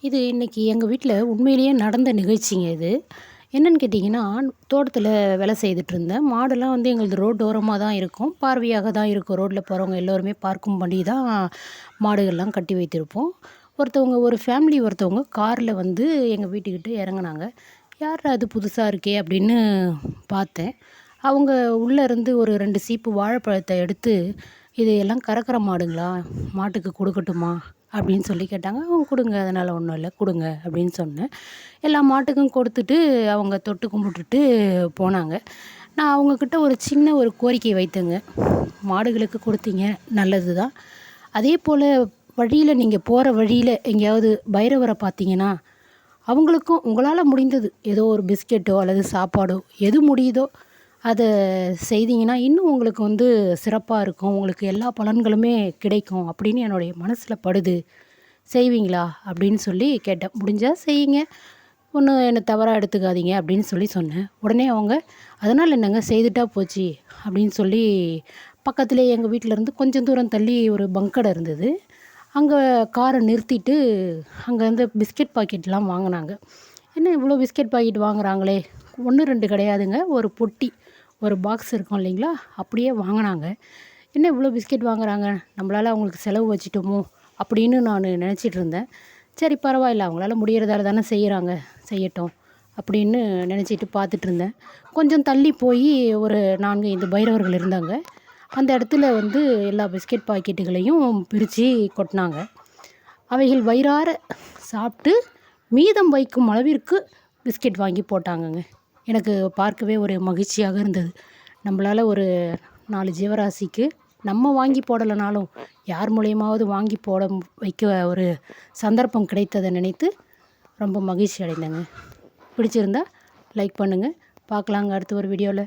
இது இன்னைக்கு எங்க வீட்ல உண்மையிலேயே நடந்த நிகழ்ச்சிங்க இது. என்னன்னு கேட்டிங்கன்னா, தோட்டத்தில வேலை செய்துட்டுருந்தேன். மாடெல்லாம் வந்து எங்களுது ரோட்டோரமா தான் இருக்கும். பார்வையாக தான் இருக்கும். ரோட்ல போறவங்க எல்லோருமே பார்க்கும்படி தான் மாடுகள்லாம் கட்டி வைத்திருப்போம். ஒரு ஃபேமிலி ஒருத்தவங்க கார்ல வந்து எங்க வீட்டுக்கிட்ட இறங்குனாங்க. "யார்ரா அது புதுசா இருக்கே!" அப்படின்னு பார்த்தேன். அவங்க உள்ள இருந்து ஒரு 2 சீப்பு வாழைப்பழத்த எடுத்து, "இது எல்லாம் கறக்கிற மாடுங்களா? மாட்டுக்கு குடுக்கட்டுமா?" அப்படின்னு சொல்லி கேட்டாங்க. "குடுங்க. அதனால ஒண்ணும் இல்ல. குடுங்க." அப்படின்னு சொன்னேன். எல்லா மாட்டுக்கும் கொடுத்துட்டு, அவங்க தொட்டு கும்பிட்டுட்டு போனாங்க. நான் அவங்ககிட்ட ஒரு சின்ன ஒரு கோரிக்கை வைத்தேங்க. "மாடுகளுக்கு குடுத்தீங்க, நல்லது தான். அதேபோல வழியில நீங்க போற வழியில எங்கேயாவது பைரவர பார்த்தீங்கன்னா, அவங்களுக்கும் உங்களால முடிந்தது ஏதோ ஒரு பிஸ்கெட்டோ அல்லது சாப்பாடோ எது முடியுதோ அத செய்தீங்கன்னா, இன்னும் உங்களுக்கு வந்து சிறப்பா இருக்கும். உங்களுக்கு எல்லா பலன்களுமே கிடைக்கும்." அப்படின்னு என்னுடைய மனசுல படுது. "செய்வீங்களா?" அப்படின்னு சொல்லி கேட்டேன். "முடிஞ்சா செய்யுங்க. ஒண்ணும் என்ன தவறா எடுத்துக்காதீங்க." அப்படின்னு சொல்லி சொன்னேன். உடனே அவங்க, "அதனால என்னங்க செய்துட்டா போச்சு." அப்படின்னு சொல்லி பக்கத்திலேயே எங்க வீட்லருந்து கொஞ்சம் தூரம் தள்ளி ஒரு பங்க் கடை இருந்தது. அங்க கார நிறுத்திட்டு, அங்க இருந்து பிஸ்கட் பாக்கெட்லாம் வாங்குனாங்க. "என்ன இவ்வளோ பிஸ்கட் பாக்கெட் வாங்குறாங்களே!" 1, 2 கிடையாதுங்க. ஒரு பொட்டி. ஒரு பாக்ஸ் இருக்கும் இல்லைங்களா? அப்படியே வாங்குனாங்க. "என்ன இவ்வளோ பிஸ்கட் வாங்குறாங்க? நம்மளால அவங்களுக்கு செலவு வச்சுட்டோமோ?" அப்படின்னு நானு நெனச்சிட்டு இருந்தேன். சரி பரவாயில்ல. அவங்களால முடியறதால தானே செய்றாங்க. செய்யட்டும். அப்படின்னு நெனச்சிட்டு பார்த்துட்டு இருந்தேன். கொஞ்சம் தள்ளி போயி ஒரு 4, 5 பைரவர்கள் இருந்தாங்க. அந்த இடத்துல வந்து எல்லா பிஸ்கட் பாக்கெட்டுகளையும் பிரிச்சு கொட்டுனாங்க. அவைகள் வயிறார சாப்பிட்டு மீதம் வைக்கும் அளவிற்கு பிஸ்கட் வாங்கி போட்டாங்கங்க. எனக்கு பார்க்கவே ஒரு மகிழ்ச்சியாக இருந்தது. நம்மளால ஒரு 4 ஜீவராசிக்கு நம்ம வாங்கி போடலனாலும், யார் மூலியமாவது வாங்கி போட வைக்க ஒரு சந்தர்ப்பம் கிடைத்தத நினைத்து ரொம்ப மகிழ்ச்சி அடைந்தேங்க. பிடிச்சிருந்தா லைக் பண்ணுங்க. பார்க்கலாங்க அடுத்த ஒரு வீடியோல.